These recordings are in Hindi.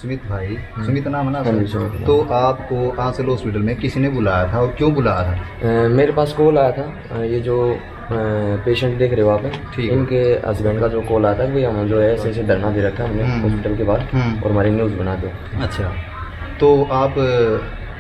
सुमित भाई, सुमित नाम है ना हाँ जी, आपका? सुमित नाम। तो आपको आंचल हॉस्पिटल में किसी ने बुलाया था और क्यों बुलाया था? मेरे पास कॉल आया था। ये जो पेशेंट देख रहे हो आप, ठीक है। इनके हस्बैंड का जो कॉल आता है कि हम जो है ऐसे ऐसे धरना दे रखा है हमने हॉस्पिटल के बाहर और हमारी न्यूज़ बना दो। अच्छा, तो आप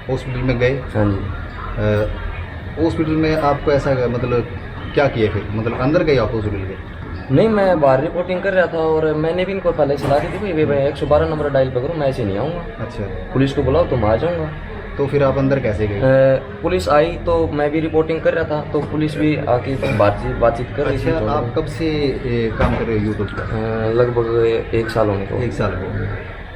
हॉस्पिटल में गए? हाँ जी। हॉस्पिटल में आपको ऐसा मतलब क्या किया फिर, मतलब अंदर गए आप हॉस्पिटल के? नहीं, मैं बाहर रिपोर्टिंग कर रहा था और मैंने भी इनको पहले सलाह दी थी भाई 112 नंबर डायल पे करो, मैं ऐसे नहीं आऊँगा, अच्छा, पुलिस को बुलाओ तो मैं आ जाऊँगा। तो फिर आप अंदर कैसे गए? पुलिस आई तो मैं भी रिपोर्टिंग कर रहा था, तो पुलिस भी आके बातचीत कर रही थी। अच्छा, आप कब से काम कर रहे हो यूट्यूब पर? लगभग 1 साल होने को। 1 साल हो।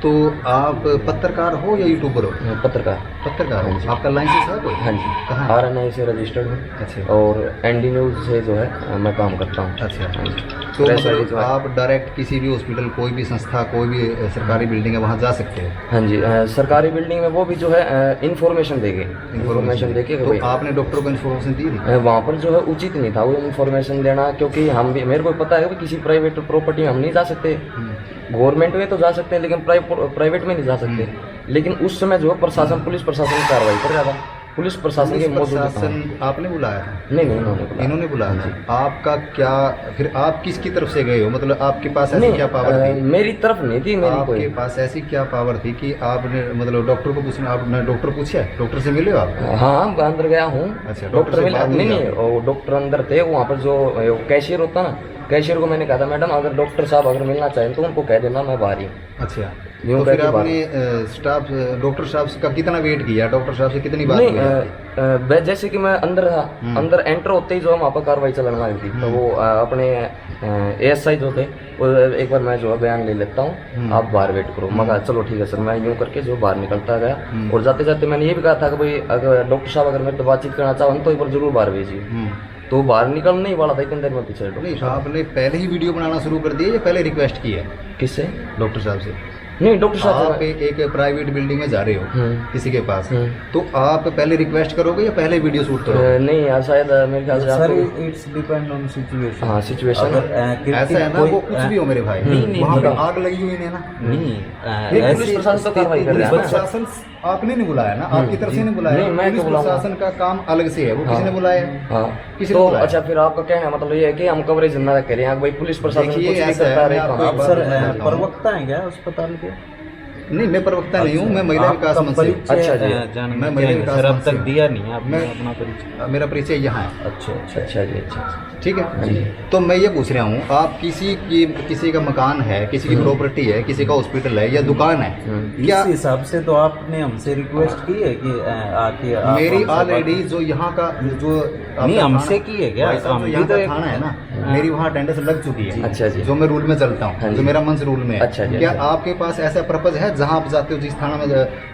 तो आप पत्रकार हो या यूट्यूबर हो? पत्रकार। पत्रकार हाँ हो। जी। आपका लाइसेंस है कोई? हाँ जी, कहाँ? RNI से रजिस्टर्ड हूँ। अच्छा। और ND न्यूज़ से जो है मैं काम करता हूँ। अच्छा। हाँ जी। तो प्रेस वाली मतलब जो है। आप डायरेक्ट किसी भी हॉस्पिटल, कोई भी संस्था, कोई भी सरकारी बिल्डिंग है वहाँ जा सकते हैं? हाँ जी, सरकारी बिल्डिंग में वो भी जो है इन्फॉर्मेशन देके तो भाई आपने डॉक्टर को इन्फॉर्मेशन दी थी? वहाँ पर जो है उचित नहीं था वो इन्फॉर्मेशन देना, क्योंकि हम भी, मेरे को पता है कि किसी प्राइवेट प्रॉपर्टी में हम नहीं जा सकते। गवर्नमेंट में तो जा सकते हैं लेकिन प्राइवेट में नहीं जा सकते। लेकिन उस समय जो है प्रशासन, पुलिस प्रशासन कार्रवाई कर रहा था। पुलिस प्रशासन के मौजूद। प्रशासन आपने बुलाया था? नहीं, इन्होंने बुलाया। इन्होंने बुलाया था। आपका क्या, फिर आप किसकी तरफ से गए हो? मतलब आपके पास ऐसी क्या पावर थी? मेरी तरफ नहीं थी, मेरी आपके कोई। पास ऐसी क्या पावर थी कि आपने मतलब डॉक्टर को पूछना, आपने डॉक्टर पूछा, डॉक्टर से मिले हो आप? हाँ, मैं अंदर गया हूँ। अच्छा, डॉक्टर मिला बात हुई नहीं, वो डॉक्टर अंदर थे। वहाँ पर जो कैशियर होता ना, कैशियर को मैंने कहा था मैडम अगर डॉक्टर साहब अगर मिलना चाहें तो उनको कह देना मैं बाहर ही हूँ। अच्छा, यूँ तो कह फिर के आपने स्टाफ डॉक्टर साहब का कितना वेट किया? डॉक्टर साहब से कितनी बात हुई आपकी? जैसे कि मैं अंदर था, अंदर एंटर होते ही जो वहाँ पर कार्रवाई चलने लगी थी, तो वो अपने ASI जो थे वो एक बार मैं जो है बयान ले लेता हूँ, आप बाहर वेट करो। मैं कहा चलो ठीक है सर। मैं यूँ करके जो बाहर निकलता गया और जाते जाते मैंने ये भी कहा था कि भाई अगर डॉक्टर साहब अगर मेरे तो बातचीत करना चाहो तो एक बार जरूर बाहर भेजिए। तो बाहर निकल नहीं वाला था, इतनी देर में पीछे नहीं, आपने पहले ही वीडियो बनाना शुरू कर दिया या पहले रिक्वेस्ट की है किससे? डॉक्टर साहब से? नहीं, डॉक्टर साहब आप एक प्राइवेट बिल्डिंग में जा रहे हो किसी के पास, तो आप पहले रिक्वेस्ट करोगे या पहले वीडियो शूट करोगे? नहीं यार, शायद मेरे ख्याल से सर आपको। It's depend on situation. हाँ, सिचुएशन ऐसा है ना, वो कुछ भी हो मेरे भाई, वहाँ पे आग लगी हुई है ना, नहीं पुलिस प्रशासन तो कार्रवाई कर रहा है ना। प्रशासन आपने नहीं बुलाया ना, आपकी तरफ से नहीं बुलाया। नहीं, मैं पुलिस तो बुलाऊंगा। प्रशासन का काम अलग से है, वो किसने बुलाया है? हाँ, किसने तो बुलाया? अच्छा, फिर आपका कहना मतलब ये है कि हम कवरेज ना करें भाई, पुलिस प्रशासन कुछ देखिए, नहीं ऐसा है, करता मैं रहे। आपको एक बात सर बताता हूँ। प्रवक्ता हैं क्या अस्पताल के? नहीं, मैं प्रवक्ता नहीं हूँ, मैं महिला विकास मंच से। अच्छा जी। मैं महिला विकास सर अब मंच तक से। दिया नहीं है आपने मैं- अपना परिचय। मेरा परिचय यहाँ है। अच्छा अच्छा। अच्छा जी, अच्छा। ठीक है, तो मैं ये पूछ रहा हूँ, आप किसी का मकान है, किसी की प्रॉपर्टी है, किसी का हॉस्पिटल है या दुकान है, क्या इस हिसाब से तो आपने हमसे रिक्वेस्ट की है कि आके आप मेरी हमसे ऑलरेडी जो यहाँ का जो आपका नहीं, हमसे थाना- की है क्या? भाई साहब, जो हम यहाँ भी तो का एक- थाना है ना, मेरी वहाँ अटेंडेंस लग चुकी है। अच्छा जी। जो मैं रूल में चलता हाँ हूँ, जी। जो मेरा मंच रूल में है। अच्छा जी, क्या अच्छा। आपके पास ऐसा पर्पज है जहाँ आप जाते हो, जिस थाना में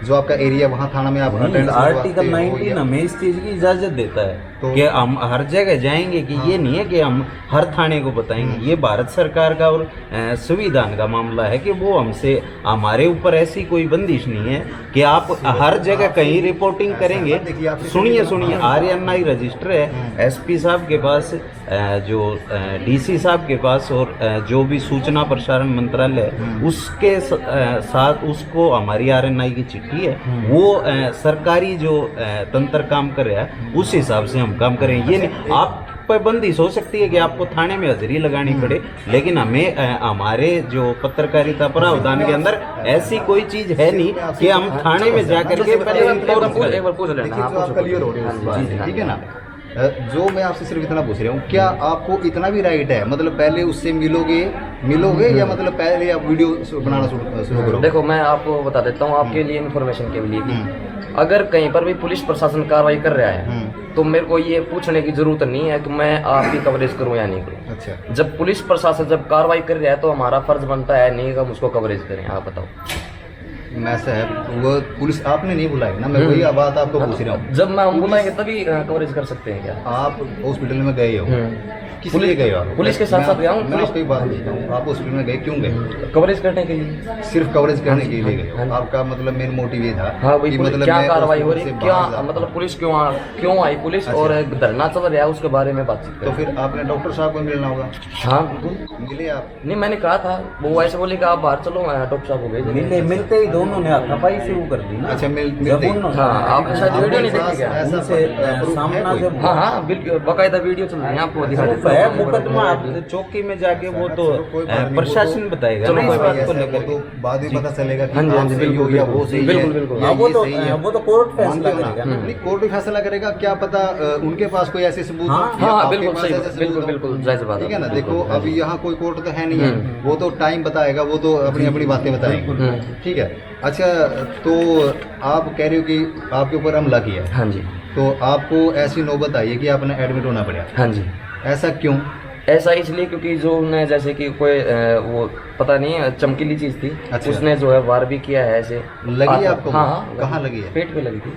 जो आपका एरिया, वहाँ थाना में आप attendance आर्टिकल लगवाते हो 19 या- हमें इस चीज की इजाजत देता है तो- कि हम हर जगह जाएंगे कि ये नहीं है कि हम हर थाने को बताएंगे। ये भारत सरकार का और संविधान का मामला है कि वो हमसे, हमारे ऊपर ऐसी कोई बंदिश नहीं है कि आप हर जगह कहीं रिपोर्टिंग करेंगे। देखिए, आपसे सुनिए RNI रजिस्टर है SP साहब के पास, जो DC साहब के पास, और जो भी सूचना प्रसारण मंत्रालय है उसके साथ उसको हमारी RNI की चिट्ठी है। वो सरकारी जो तंत्र काम कर रहा है उस हिसाब से हम काम करें। ये नहीं आप पर बंदिश हो सकती है कि आपको थाने में हाजिरी लगानी पड़े, लेकिन हमें हमारे जो पत्रकारिता प्रावधान के अंदर ऐसी कोई चीज है नहीं कि हम थाने में जाकर के पहले एक बार पूछ लेना। देखिए, हाँ, जो आप पूछो, क्लियर हो रहे हाँ हो जी, इस बात से, हाँ ठीक जी। है ना। जो मैं आपसे सिर्फ इतना पूछ रहा हूँ, क्या आपको इतना भी राइट है, मतलब पहले उससे मिलोगे या मतलब पहले आप वीडियो बनाना शुरू करो? देखो, मैं आपको बता देता हूँ आपके लिए इन्फॉर्मेशन के लिए कि अगर कहीं पर भी पुलिस प्रशासन कार्रवाई कर रहा है तो मेरे को ये पूछने की जरूरत नहीं है कि मैं आपकी कवरेज करूं या नहीं करूं। अच्छा, जब पुलिस प्रशासन जब कार्रवाई कर रहा है तो हमारा फर्ज बनता है नहीं कि हम उसको कवरेज करें। आप बताओ। ऐसा है, वो पुलिस आपने नहीं बुलाई ना, मैं वही बात आपको पूछ रहा हूँ। जब मैं हम बुलाएंगे तभी कवरेज कर सकते हैं क्या? आप हॉस्पिटल में गए हो, किस लिए गए आप? पुलिस के साथ साथ गया हूँ। मैं आपको एक बात पूछता हूँ, आप हॉस्पिटल में गए क्यों गए? कवरेज करने के लिए। सिर्फ कवरेज करने के लिए गए हाँ हो? जी। आपका मतलब मेन मोटिव ये था हाँ भाई, कि पुलिस क्या मैं कार्रवाई हो हॉस्पिटल रही, से क्या बाहर जा- मतलब पुलिस क्यों आई पुलिस, अच्छा। और धरना चल रहा है उसके बारे में बातचीत तो करें। फिर आपने डॉक्टर साहब को मिलना होगा। हाँ बिल्कुल। मिले आप? नहीं, मैंने कहा था, वो ऐसे बोले कि आप बाहर चलो, मैं डॉक्टर साहब को भेज देंगे। मिलते ही दोनों ने हाथापाई शुरू कर दी ना। अच्छा, मिलते जब ही? उन्होंने- हाँ, आपने शायद वीडियो नहीं देखी क्या? ऐसा उनसे proof है सामना कोई? जब हाँ हाँ बिल्कुल, बाकायदा वीडियो चल रही है, आपको दिखा देता है हूँ। मुकदमा आप चौकी में जाके वो तो चलो, कोई बात नहीं, प्रशासन बताएगा चलो, ना कोई इस बात बात को ऐसा लेकर वो तो बाद में पता चलेगा कि हाँ जी, हाँ आप जी, सही हो बिल्कुल, या वो सही है, बिल्कुल, बिल्कुल। या हाँ, वो ये तो सही है। वो तो कोर्ट फैसला मानते हो ना? करेगा ना। नहीं, कोर्ट भी फैसला करेगा, क्या पता उनके पास कोई ऐसे सबूत हो हाँ, या हाँ, आपके बिल्कुल पास सही, ऐसे सबूत बिल्कुल, हो। बिल्कुल, जायज़ बात है। ठीक है ना? बिल्कुल, देखो हाँ अभी जी। यहाँ कोई कोर्ट तो है नहीं है, वो तो टाइम बताएगा, वो तो अपनी अपनी बातें बताएंगे। ठीक है। अच्छा, तो आप कह रहे हो कि आपके ऊपर हमला किया है, हाँ जी, तो आपको ऐसी नौबत आई है कि आपने एडमिट होना पड़ा, हाँ जी। ऐसा क्यों? ऐसा इसलिए क्योंकि जो उन्हें जैसे कि कोई वो पता नहीं चमकीली चीज थी, अच्छा। उसने जो है वार भी किया है ऐसे। लगी आपको? हाँ हाँ, कहाँ लगी है? पेट पे लगी थी।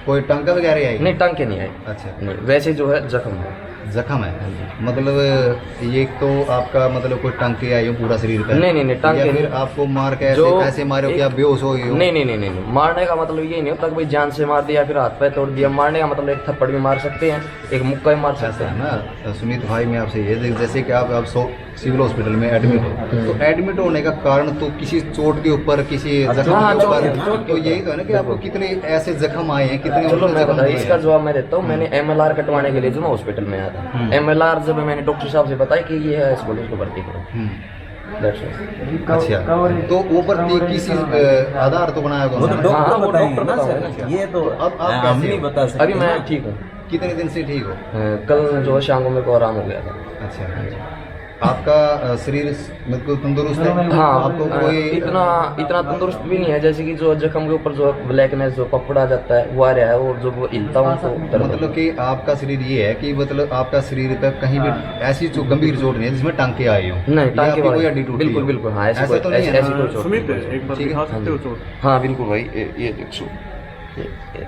कोई टंका वगैरह आई? नहीं, टांके नहीं आए। अच्छा, नहीं, वैसे जो है जख्म है। जख्म है, मतलब ये तो आपका मतलब कोई टांके आए हो पूरा शरीर पे? नहीं, नहीं, नहीं, टांके या फिर नहीं। आपको मार के जो ऐसे मारे हो कि एक- आप बेहोश हो गए हो? नहीं नहीं नहीं नहीं नहीं, मारने का मतलब ये नहीं होता कि भाई जान से मार दिया फिर हाथ पैर तोड़ दिया। मारने का मतलब एक थप्पड़ भी मार सकते हैं, एक मुक्का भी मार सकते ऐसा है हैं। ना सुमित भाई, मैं आपसे ये जैसे कि आप सिविल हॉस्पिटल में एडमिट हो, तो एडमिट होने का कारण तो किसी चोट के ऊपर, किसी जख्म हाँ, के चोट ऊपर, के- चोट के तो यही तो है ना कि आपको कितने ऐसे जख्म आए हैं, कितने चलो मैं जख्म बता, दिए इसका हैं? जवाब मैं देता हूँ। मैंने MLR कटवाने के लिए जो मैं हॉस्पिटल में आया था, MLR जब मैंने डॉक्टर साहब से बताया कि ये है, इस बोले इसको भर्ती करो। हम्म, That's all। अच्छा, तो ऊपर किसी आधार तो बनाया वो तो होगा ना? डॉक्टर हाँ, वो बताएंगे डॉक्टर ना बताएंगे सर, ना। ये तो अब आप हम कैसे नहीं हो? बता सकते। अभी मैं ठीक हूँ। कितने दिन से ठीक हो? कल जो है शाम को मेरे को आराम हो गया था। अच्छा, आपका शरीर बिल्कुल तंदुरुस्त है? हाँ, आपको कोई इतना तंदुरुस्त भी नहीं है, जैसे कि जो जख्म के ऊपर जो ब्लैकनेस जो पपड़ा आ जाता है वो आ रहा है, और जो वो हिलता हूँ तो दर्द होता मतलब कि आपका शरीर ये है कि मतलब आपका शरीर पे कहीं भी ऐसी जो गंभीर चोट नहीं है जिसमें टांके आए हो? है। नहीं, या टांके आपकी कोई वाली हड्डी टूटी बिल्कुल हो? बिल्कुल, हाँ ऐसी ऐसा कोई तो नहीं है ऐसी ना? कोई चोट सुमित, नहीं। एक बार ठीक है, दिखा हाँ सकते हो जी। चोट? हाँ बिल्कुल भाई, ये देखो ये।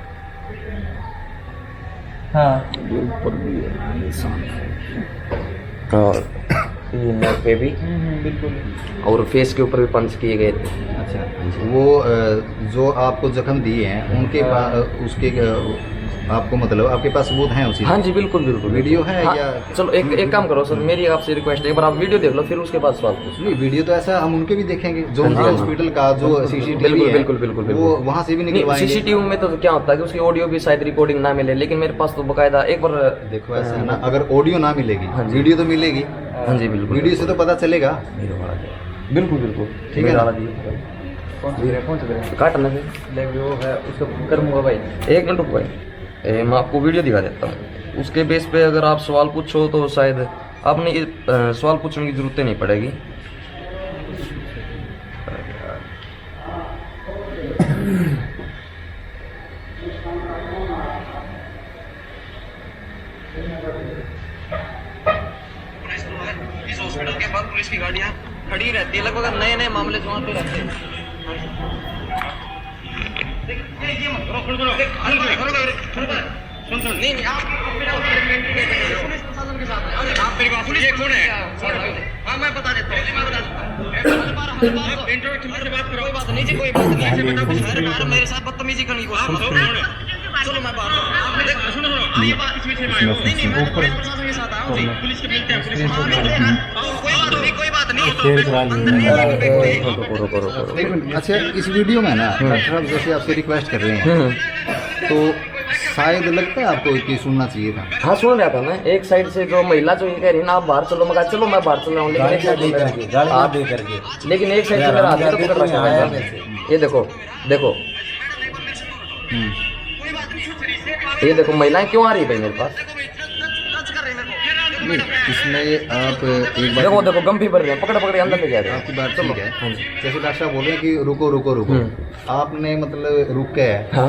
और ये नेक पे भी और फेस के ऊपर भी पंच किए गए थे। अच्छा, वो जो आपको जख्म दिए हैं उनके उसके आपको मतलब आपके पास सबूत हैं उसी? हाँ जी बिल्कुल बिल्कुल। वीडियो है हाँ, या? चलो एक काम करो सर, मेरी आपसे रिक्वेस्ट है, एक बार आप वीडियो देख लो फिर उसके बाद सवाल पूछो। नहीं, वीडियो तो ऐसा हम उनके भी देखेंगे, जो हाँ जी, उनके हाँ जी। हॉस्पिटल का जो CCTV बिल्कुल है, बिल्कुल बिल्कुल वो बिल्कुल। वहाँ से भी नहीं, निकलवाएंगे। CCTV में तो क्या होता है कि उसकी ऑडियो भी शायद रिकॉर्डिंग ना मिले, लेकिन मेरे पास तो बकायदा एक बार। देखो ऐसा है ना, अगर ऑडियो ना मिलेगी हाँ जी। वीडियो तो मिलेगी। हाँ जी बिल्कुल। वीडियो से तो पता चलेगा। बिल्कुल बिल्कुल ठीक है ना? काटना फिर वो है उसका कर्म हुआ भाई। एक मिनट रुक भाई, मैं आपको वीडियो दिखा देता हूँ, उसके बेस पे अगर आप सवाल पूछो तो शायद आपने ये सवाल पूछने की जरूरत नहीं पड़ेगी। इस हॉस्पिटल के बाद पुलिस की गाड़ियाँ खड़ी रहती है, लगभग नए नए मामले जो आते रहते हैं। नहीं नहीं, आप पुलिस प्रशासन के साथ हैं। आप मेरे पास ये कौन है? हाँ मैं बता देता हूँ। इंट्रोडक्शन से बात करो। कोई बात नहीं जी, कोई बात नहीं। ऐसे बेटा कुछ मेरे साथ बदतमीजी करने की कोशिश चलो मैं बात सुनो ये बात इस विषय में आए हो? नहीं नहीं, मैं पुलिस प्रशासन के साथ आया हूँ जी। पुलिस के मिलते हैं, पुलिस कोई बात नहीं एक मिनट, अच्छा इस वीडियो में ना डॉक्टर साहब जैसे आपसे रिक्वेस्ट कर रहे हैं, तो शायद लगता है आपको कि सुनना चाहिए था? हाँ सुन रहा था मैं। एक साइड से जो महिला जो ये कह रही है ना आप बाहर चलो, मैं कहा चलो मैं बाहर चल रहा हूँ, लेकिन एक साइड गालियाँ दे करके लेकिन एक साइड से मेरा हाथ तो पकड़ रखा है। ये देखो देखो, ये देखो महिलाएं क्यों आ रही है भाई मेरे पास? नहीं, इसमें आप एक बार देखो देखो गंभीर भर रहे हैं, पकड़ पकड़ अंदर ले जा रहे हैं। आपकी बात ठीक है। हाँ जी। जैसे डॉक्टर साहब बोल रहे हैं कि रुको रुको रुको, आपने मतलब रुक के हाँ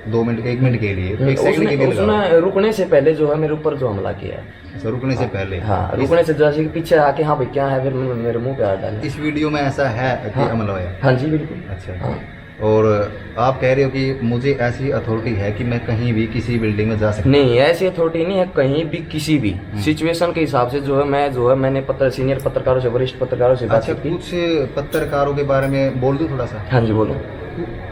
2 मिनट 1 मिनट के लिए 1 सेकंड के लिए लगा। उसने रुकने से पहले जो है मेरे ऊपर जो हमला किया है। अच्छा, रुकने से पहले? हाँ रुकने से जैसे कि पीछे आके हाँ भाई क्या है, फिर मेरे मुंह पे हाथ डाले। इस वीडियो में ऐसा है कि हाँ। हमला हुआ है? हाँ जी बिल्कुल। अच्छा, हाँ। और आप कह रहे हो कि मुझे ऐसी अथॉरिटी है कि मैं कहीं भी किसी बिल्डिंग में जा सकता नहीं, ऐसी अथॉरिटी नहीं है कहीं भी किसी भी सिचुएशन के हिसाब से मैंने सीनियर पत्रकारों से, वरिष्ठ पत्रकारों से हूँ। बात अच्छा, की थी। कुछ पत्रकारों के बारे में बोल दूं थोड़ा सा। हाँ जी बोलो।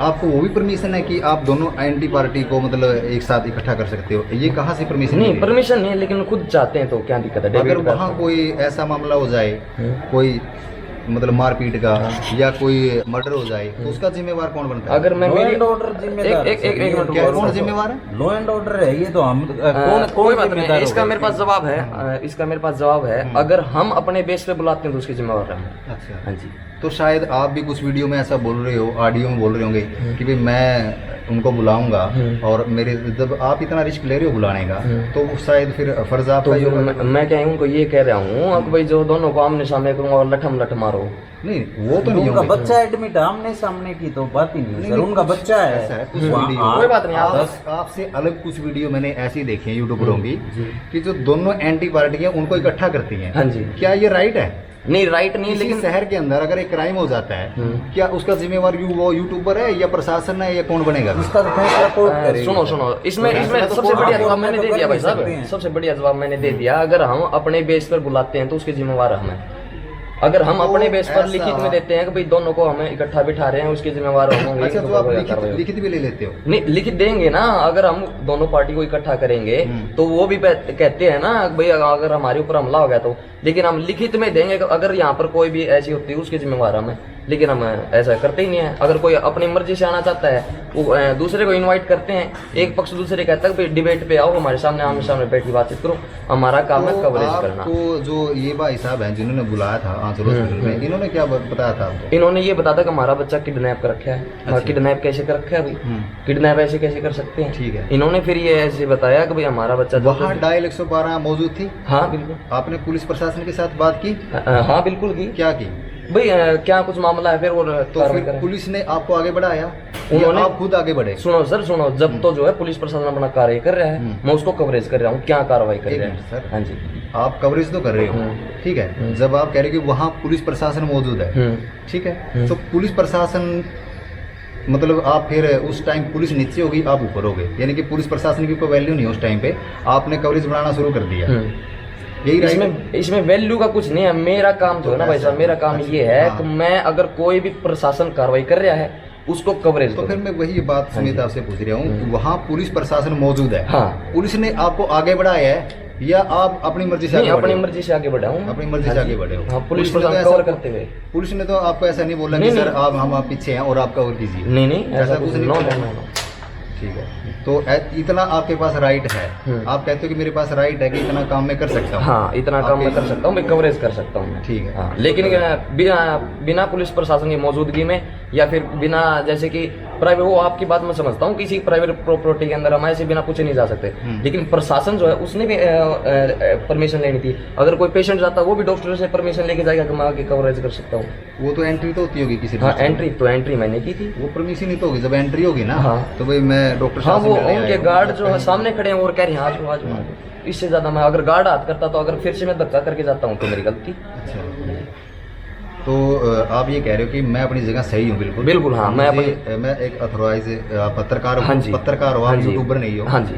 आपको वो भी परमिशन है कि आप दोनों एंटी पार्टी को मतलब एक साथ इकट्ठा कर सकते हो? ये कहाँ से परमिशन? नहीं, परमिशन नहीं है, लेकिन खुद चाहते हैं तो क्या दिक्कत है? अगर डेबिट कार्ड वहाँ कोई ऐसा मामला हो जाए, कोई मतलब मारपीट का या कोई मर्डर हो जाए, तो उसका जिम्मेवार कौन बनता है? अगर मैं लॉ मेरी एंड ऑर्डर जिम्मेदार एक मिनट क्या रुको, कौन रुको। जिम्मेवार है? लॉ एंड ऑर्डर है ये तो हम कोई बात नहीं, इसका मेरे पास जवाब है, इसका मेरे पास जवाब है। अगर हम अपने बेस पे बुलाते हैं तो उसके जिम्मेवार हैं। अच्छा, हाँ जी। तो शायद आप भी कुछ वीडियो में ऐसा बोल रहे हो, ऑडियो में बोल रहे होंगे कि भाई मैं उनको बुलाऊंगा और मेरे जब आप इतना रिस्क ले रहे हो बुलाने का, तो वो शायद फिर फर्ज आपका तो ही होगा। मैं क्या उनको ये कह रहा हूँ अब भाई जो दोनों को आमने सामने करूंगा और लठम लठ मारो। नहीं, वो तो नहीं उनका होगा। बच्चा एडमिट आमने सामने की तो बात ही नहीं है सर, उनका बच्चा ऐसा है, है कुछ वहाँ वीडियो कोई बात नहीं, आप आपसे अलग कुछ वीडियो मैंने ऐसी देखी है यूट्यूबरों की कि जो दोनों एंटी पार्टी हैं उनको इकट्ठा करती हैं। हाँ जी। क्या ये राइट है? नहीं, राइट नहीं, किसी लेकिन शहर के अंदर अगर एक क्राइम हो जाता है, क्या उसका जिम्मेवार वो यूट्यूबर है या प्रशासन है या कौन बनेगा? इसका तो फैसला कोर्ट करेगी। सुनो इसमें फैसला तो सबसे कोर्ट बढ़िया में जवाब तो मैंने दे कर दिया भाई नहीं सकते साहब, हैं। सबसे बढ़िया जवाब मैंने दे दिया। अगर हम अपने बेस पर बुलाते हैं तो उसके जिम्मेवार हम हैं। अगर हम तो अपने बेस पर ऐसा- लिखित में देते हैं कि भाई दोनों को हमें इकट्ठा बिठा रहे हैं, उसके जिम्मेवार हम होंगे। अच्छा, तो तो आप कोई कार्रवाई होगी। लिखित भी ले लेते हो? नहीं, लिखित देंगे ना। अगर हम दोनों पार्टी को इकट्ठा करेंगे तो वो भी कहते हैं ना भाई अगर हमारे ऊपर हमला हो गया तो, लेकिन हम लिखित में देंगे कि अगर यहाँ पर कोई भी ऐसी होती है उसके जिम्मेवार हम हैं। लेकिन हम ऐसा करते ही नहीं है। अगर कोई अपनी मर्जी से आना चाहता है, वो दूसरे को इनवाइट करते हैं, एक पक्ष दूसरे कहता है भाई डिबेट पे आओ, हमारे सामने आमने सामने बैठ के बातचीत करो। हमारा काम है कवरेज करना। तो जो ये भाई साहब हैं जिन्होंने बुलाया था आंचल हॉस्पिटल में, इन्होंने क्या बताया था आपको? इन्होंने ये बताया था कि हमारा बच्चा किडनैप कर रखा है। किडनैप कैसे कर रखा है भाई? किडनैप ऐसे कैसे कर सकते हैं? ठीक है। इन्होंने फिर ये ऐसे बताया कि भाई हमारा बच्चा वहाँ डायल 112 मौजूद थी? हाँ बिल्कुल। आपने पुलिस प्रशासन के साथ बात की? हाँ बिल्कुल की। क्या की? भाई क्या कुछ मामला है फिर वो तो कार्रवाई फिर करें। पुलिस ने आपको आगे बढ़ाया या उन्होंने- आप खुद आगे बढ़े? सुनो सर, सुनो, जब तो जो है पुलिस प्रशासन अपना कार्य कर रहा है, मैं उसको कवरेज कर रहा हूँ, क्या कार्रवाई कर एक रहा मिनट है। सर। हाँ जी। आप कवरेज तो कर रहे हो, ठीक है। जब आप कह रहे हो कि वहाँ पुलिस प्रशासन मौजूद है, ठीक है, तो पुलिस प्रशासन मतलब आप फिर उस टाइम पुलिस नीचे होगी, आप ऊपर हो गए, यानी कि पुलिस प्रशासन की कोई वैल्यू नहीं है उस टाइम पे, आपने कवरेज बनाना शुरू कर दिया। यही राइट? इसमें वैल्यू का कुछ नहीं है। मेरा काम जो है ना भाई साहब, मेरा काम ये है कि मैं अगर कोई भी प्रशासन कार्रवाई कर रहा है उसको कवरेज तो दो। फिर मैं वही बात समेत आपसे पूछ रहा हूँ कि वहाँ पुलिस प्रशासन मौजूद है, हाँ। पुलिस ने आपको आगे बढ़ाया है या आप अपनी मर्जी से नहीं, आगे अपनी बढ़े? मर्जी से आगे बढ़ा हूँ। अपनी मर्जी से आगे बढ़े हो। हाँ, पुलिस ने तो प्रशासन ऐसा- कवर करते हुए। पुलिस ने तो आपको ऐसा नहीं बोला कि नहीं, सर आप पीछे हैं और आप कवर कीजिए? नहीं ऐसा कुछ नहीं नो बोला? No no. ठीक है, तो इतना आपके पास राइट है, आप कहते हो कि मेरे पास राइट है कि इतना काम मैं कर सकता हूँ? हाँ, इतना काम मैं कर सकता हूँ, मैं कवरेज कर सकता हूँ। ठीक है। हाँ, लेकिन बिना पुलिस प्रशासन की मौजूदगी में या फिर बिना जैसे कि प्राइवेट, वो आपकी बात मैं समझता हूँ, किसी प्राइवेट प्रॉपर्टी के अंदर हम ऐसे बिना पूछे नहीं जा सकते। लेकिन प्रशासन जो है उसने भी परमिशन लेनी थी। अगर कोई पेशेंट जाता है वो भी डॉक्टर से परमिशन लेके जाएगा कि मैं आगे कवरेज कर सकता हूँ। वो तो एंट्री तो होती होगी किसी हाँ, रजिस्टर में। एंट्री मैंने की थी। वो परमिशन ही तो होगी, जब एंट्री होगी ना, हाँ। तो भाई मैं डॉक्टर हाँ, साहब से वो मिलने उनके आया हूँ। गार्ड जो है सामने खड़े हैं और कह रहे हैं आज आज। इससे ज्यादा मैं अगर गार्ड हाथ करता तो अगर फिर से मैं धक्का करके जाता हूँ तो मेरी गलती। अच्छा, तो आप ये कह रहे हो कि मैं अपनी जगह सही हूँ? बिल्कुल बिल्कुल, हाँ, मैं एक अथॉराइज पत्रकार हाँ हूँ। जी। पत्रकार हो, हाँ आप जी। यूट्यूबर नहीं हो। हाँ जी।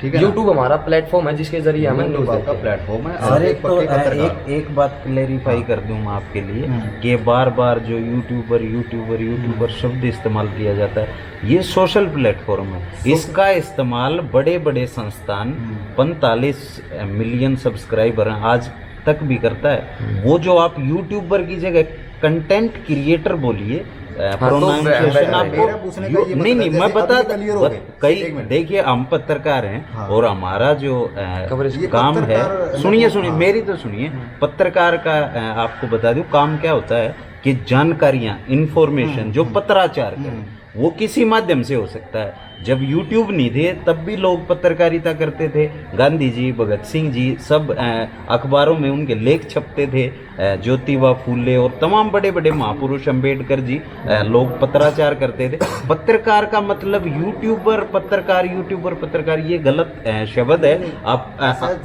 ठीक है ना? यूट्यूब हमारा प्लेटफॉर्म है जिसके जरिए हमें न्यूज YouTube देते आपका हैं। प्लेटफॉर्म है, सर आप एक तो पक्के पत्रकार। एक बात क्लेरिफाई कर दूं मैं आपके लिए कि बार बार जो यूट्यूबर शब्द इस्तेमाल किया जाता है, ये सोशल प्लेटफॉर्म है। इसका इस्तेमाल बड़े बड़े संस्थान 45 मिलियन सब्सक्राइबर हैं आज तक भी करता है। वो जो आप यूट्यूबर की जगह कंटेंट क्रिएटर बोलिए, प्रोनाउंसिएशन आपको मेरा पूछने का ये नहीं मतलब मैं जैसे बता अभी clear हो गए। कई एक मिनट। देखिए हम पत्रकार हैं हाँ। और हमारा जो कवरेज ये काम है, पत्रकार सुनिए हाँ। मेरी तो सुनिए। पत्रकार का आपको बता दूं काम क्या होता है कि जानकारियां, इंफॉर्मेशन जो पत्राचार करें वो किसी माध्यम से हो सकता है। जब YouTube नहीं थे तब भी लोग पत्रकारिता करते थे। गांधी जी, भगत सिंह जी सब अखबारों में उनके लेख छपते थे। ज्योतिबा फूले और तमाम बड़े बड़े महापुरुष, अम्बेडकर जी, लोग पत्राचार करते थे। पत्रकार का मतलब यूट्यूबर पत्रकार ये गलत शब्द है। आप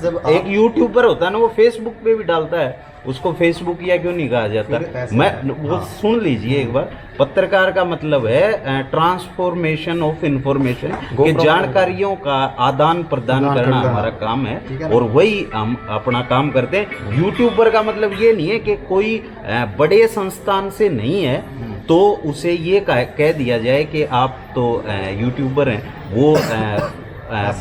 जब एक यूट्यूबर होता है ना, वो फेसबुक पे भी डालता है उसको फेसबुकिया क्यों नहीं कहा जाता? फिर ऐसे मैं है। वो हाँ। सुन लीजिए एक बार। पत्रकार का मतलब है ट्रांसफॉर्मेशन ऑफ इंफॉर्मेशन, कि जानकारियों का आदान प्रदान करना हमारा काम ठीक है, है ना? और वही हम अपना काम करते हैं। यूट्यूबर का मतलब ये नहीं है कि कोई बड़े संस्थान से नहीं है तो उसे ये कह दिया जाए कि आप तो यूट्यूबर हैं। वो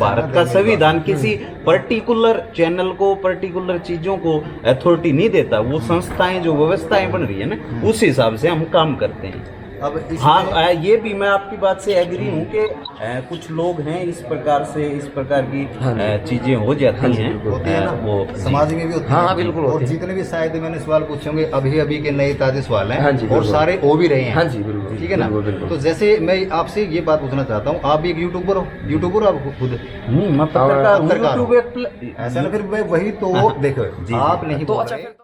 भारत का संविधान किसी पर्टिकुलर चैनल को, पर्टिकुलर चीजों को अथॉरिटी नहीं देता। वो संस्थाएं, जो व्यवस्थाएं बन रही है ना, उस हिसाब से हम काम करते हैं। अब इसमें हाँ, ये भी मैं आपकी बात से एग्री हूँ कि कुछ लोग हैं इस प्रकार से, इस प्रकार की चीजें हो जाती हैं, होती है ना, वो समाज में भी होती हाँ, है। बिल्कुल और होती है। जितने भी शायद मैंने सवाल पूछे होंगे अभी के नए ताजे सवाल हैं, हाँ जी, और बिल्कुल। सारे हो भी रहे हैं। हाँ जी, बिल्कुल। ठीक है ना? बिल्कुल, बिल्कुल। तो जैसे मैं आपसे ये बात पूछना चाहता हूँ, आप भी एक यूट्यूबर हो, यूट्यूबर हो आप खुद? मैं पत्रकार हूँ। पत्रकार हो। YouTube एक ऐसा ना, फिर मैं वही तो देखो, जी। आप नहीं तो बोल अच्छा रहे। फिर